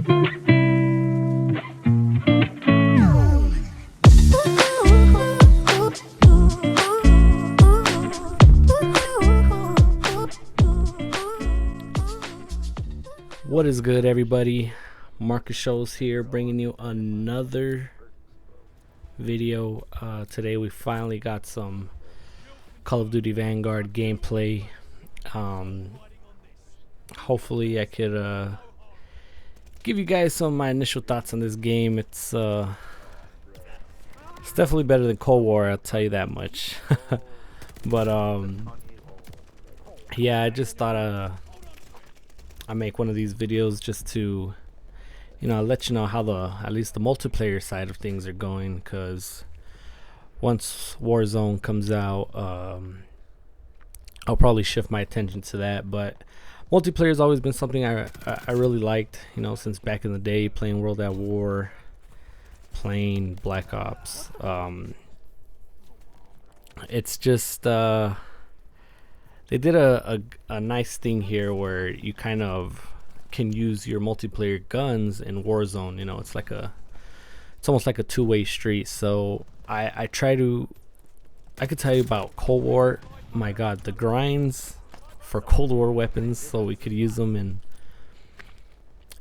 What is good, everybody? Marcus Shows here, bringing you another video. Today we finally got some Call of Duty Vanguard gameplay. Hopefully I could give you guys some of my initial thoughts on this game. It's definitely better than Cold War, I'll tell you that much. But yeah, I just thought I make one of these videos just to, let you know how at least the multiplayer side of things are going, because once Warzone comes out, I'll probably shift my attention to that. But multiplayer has always been something I really liked, since back in the day, playing World at War, playing Black Ops. It's just they did a nice thing here where you kind of can use your multiplayer guns in Warzone. It's almost like a two-way street. So I could tell you about Cold War. My God, the grinds for Cold War weapons so we could use them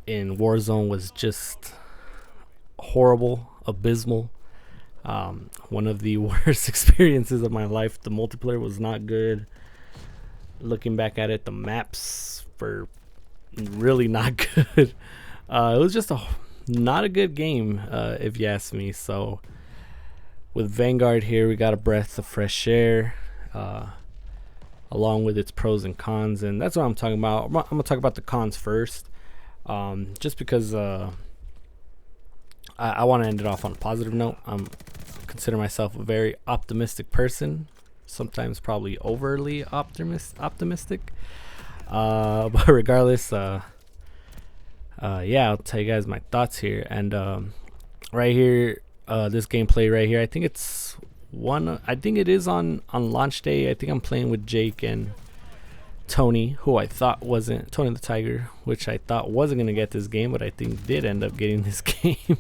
in Warzone was just horrible, abysmal. One of the worst experiences of my life. The multiplayer was not good. Looking back at it, the maps were really not good. It was just not a good game, if you ask me. So with Vanguard here, we got a breath of fresh air, along with its pros and cons, and that's what I'm talking about. I'm gonna talk about the cons first, just because I want to end it off on a positive note. I consider myself a very optimistic person. Sometimes probably overly optimistic, but regardless, yeah, I'll tell you guys my thoughts here. And right here, this gameplay right here, I think it is on launch day. I think I'm playing with Jake and Tony, who I thought wasn't Tony the Tiger, which I thought wasn't gonna get this game, but I think did end up getting this game.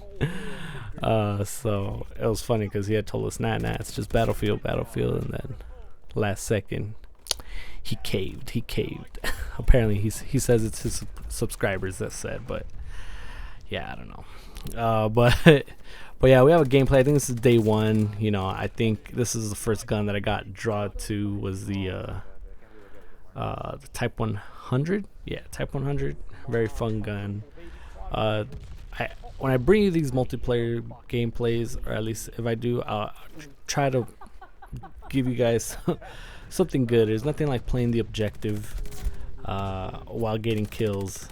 So it was funny because he had told us, nah, it's just Battlefield, and then last second he caved. Apparently he says it's his subscribers that said, but yeah, I don't know. But yeah, we have a gameplay. I think this is day one. I think this is the first gun that I got drawn to was the Type 100. Yeah, Type 100, very fun gun. When I bring you these multiplayer gameplays, or at least if I do, I'll try to give you guys something good. There's nothing like playing the objective while getting kills.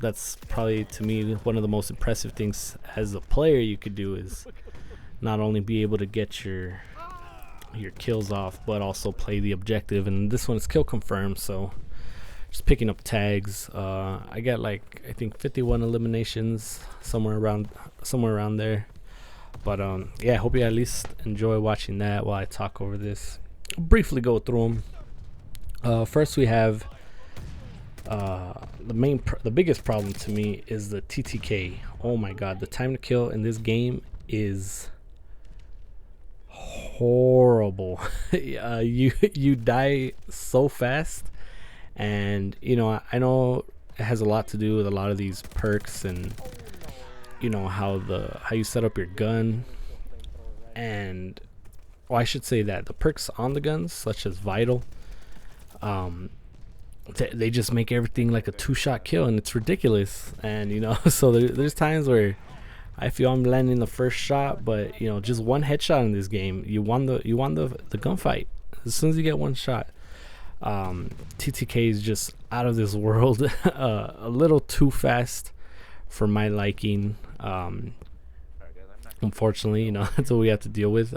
That's probably, to me, one of the most impressive things as a player you could do is not only be able to get your kills off, but also play the objective. And this one is kill confirmed, so just picking up tags. I got I think 51 eliminations, somewhere around there. But yeah, I hope you at least enjoy watching that while I talk over this. I'll briefly go through them. First, we have the biggest problem to me is the TTK. Oh my God, the time to kill in this game is horrible. You die so fast. And I know it has a lot to do with a lot of these perks and how you set up your gun, and I should say that the perks on the guns, such as Vital, they just make everything like a two-shot kill, and it's ridiculous. And so there's times where I feel I'm landing the first shot, but just one headshot in this game, you won the gunfight as soon as you get one shot. TTK is just out of this world. A little too fast for my liking. Unfortunately, that's what we have to deal with.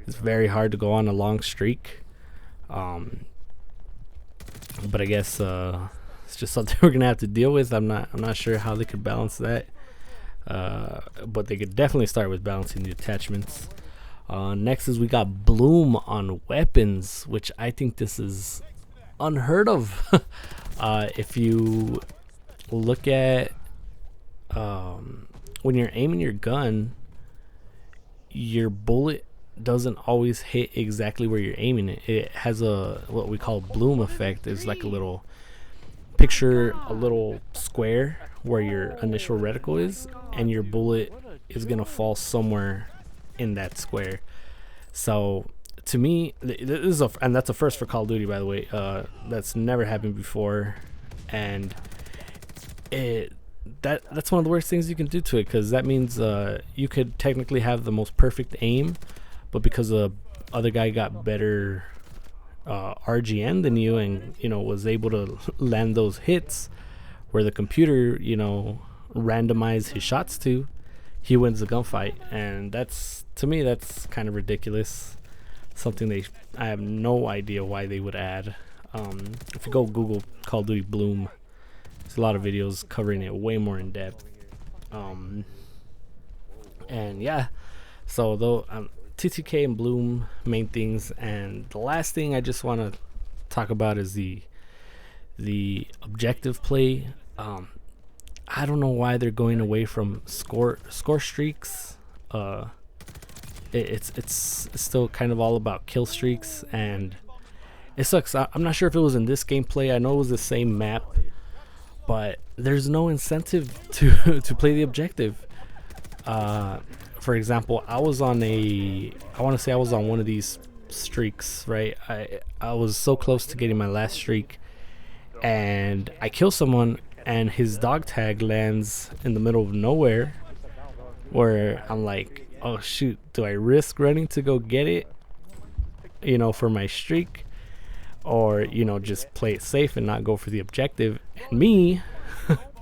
It's very hard to go on a long streak. But I guess it's just something we're gonna have to deal with. I'm not sure how they could balance that. But they could definitely start with balancing the attachments. Next is we got Bloom on weapons, which I think this is unheard of. If you look at when you're aiming your gun, your bullet doesn't always hit exactly where you're aiming it. It has a what we call bloom effect. It's like a little picture, a little square where your initial reticle is, and your bullet is gonna fall somewhere in that square. So to me, this is and that's a first for Call of Duty, by the way. That's never happened before, and that's one of the worst things you can do to it, because that means you could technically have the most perfect aim, but because the other guy got better RGN than you, and was able to land those hits where the computer randomized his shots to, he wins the gunfight. And to me that's kind of ridiculous. Something I have no idea why they would add. If you go Google Call of Duty Bloom, there's a lot of videos covering it way more in depth. And yeah, so though TTK and Bloom, main things. And the last thing I just want to talk about is the objective play. I don't know why they're going away from score streaks. It's still kind of all about kill streaks, and it sucks. I'm not sure if it was in this gameplay. I know it was the same map, but there's no incentive to play the objective. For example, I want to say I was on one of these streaks, right? I was so close to getting my last streak, and I kill someone, and his dog tag lands in the middle of nowhere, where I'm like, oh shoot, do I risk running to go get it, for my streak, or just play it safe and not go for the objective? And me,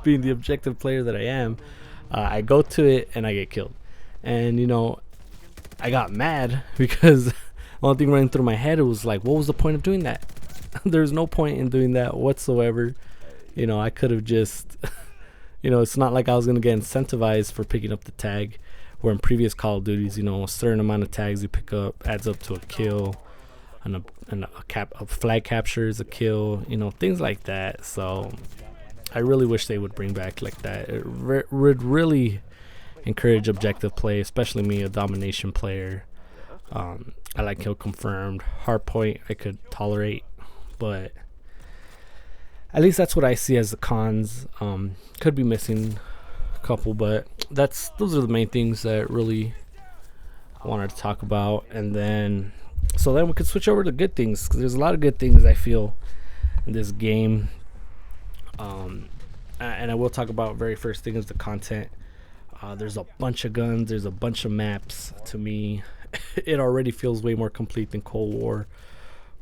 being the objective player that I am, I go to it and I get killed. And I got mad because the only thing running through my head was like, what was the point of doing that? There's no point in doing that whatsoever. I could have just it's not like I was gonna get incentivized for picking up the tag, where in previous Call of Duties, a certain amount of tags you pick up adds up to a kill, and a flag capture is a kill, things like that. So I really wish they would bring back like that. It would really encourage objective play, especially me, a domination player. I like kill confirmed. Hardpoint I could tolerate, but at least that's what I see as the cons. Could be missing a couple, but those are the main things that really I wanted to talk about. And then we could switch over to good things, because there's a lot of good things I feel in this game. And I will talk about very first thing is the content. There's a bunch of guns, there's a bunch of maps. To me, it already feels way more complete than Cold War.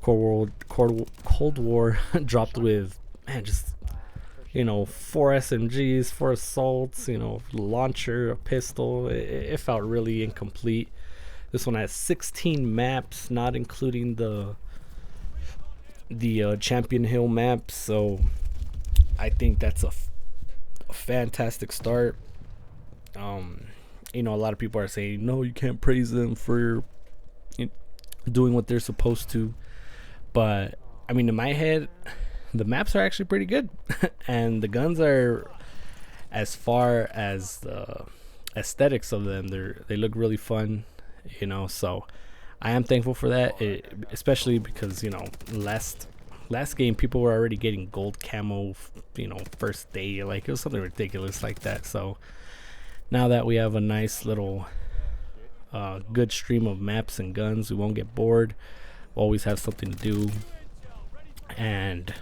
Cold War dropped with just 4 SMGs, 4 assaults, launcher, a pistol. It felt really incomplete. This one has 16 maps, not including the Champion Hill map. So I think that's a fantastic start. A lot of people are saying, no, you can't praise them for doing what they're supposed to. But I mean, in my head, the maps are actually pretty good. And the guns are, as far as the aesthetics of them, they look really fun, so I am thankful for that. Especially because last game people were already getting gold camo, first day. Like, it was something ridiculous like that. So now that we have a nice little good stream of maps and guns, we won't get bored. We'll always have something to do. And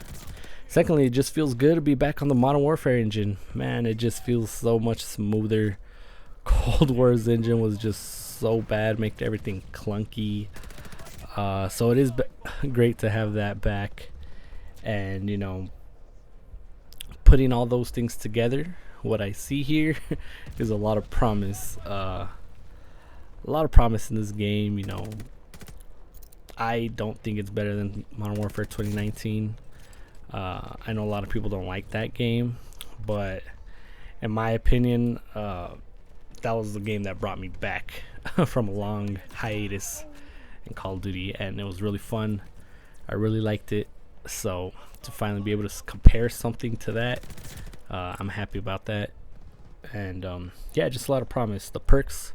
secondly, it just feels good to be back on the Modern Warfare engine. Man, it just feels so much smoother. Cold War's engine was just so bad, making everything clunky. So it is great to have that back. And, putting all those things together, what I see here is a lot of promise. A lot of promise in this game. I don't think it's better than Modern Warfare 2019. I know a lot of people don't like that game, but in my opinion, that was the game that brought me back from a long hiatus in Call of Duty, and it was really fun. I really liked it. So to finally be able to compare something to that, I'm happy about that. And yeah, just a lot of promise. The perks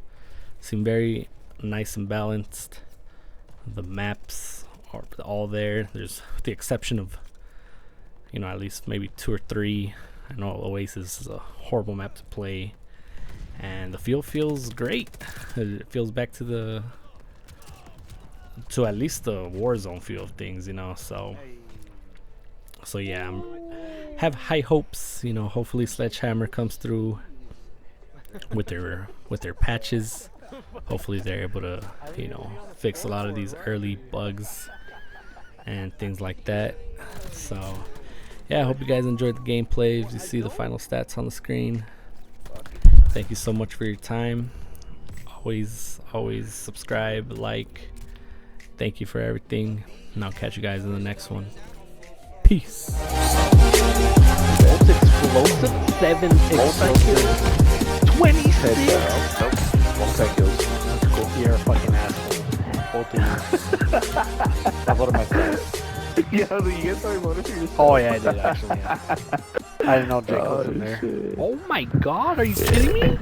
seem very nice and balanced. The maps are all there. There's the exception of, you know, at least maybe 2 or 3. I know Oasis is a horrible map to play, and the field feels great. It feels back to at least the Warzone feel of things, you know. So yeah, have high hopes. You know, hopefully Sledgehammer comes through with their patches. Hopefully they're able to, you know, fix a lot of these early bugs and things like that. So yeah, I hope you guys enjoyed the gameplay. You see the final stats on the screen. Thank you so much for your time. Always subscribe, like. Thank you for everything, and I'll catch you guys in the next one. Peace. Most explosive, 7 explosive, 26. Nope. Multi-kills. That's cool. You're a fucking asshole. Both of you. I voted myself. Yeah, you guys already voted for yourself. Oh yeah, I did actually. Yeah. I didn't know Jake was in there. Shit. Oh my god, are you kidding me?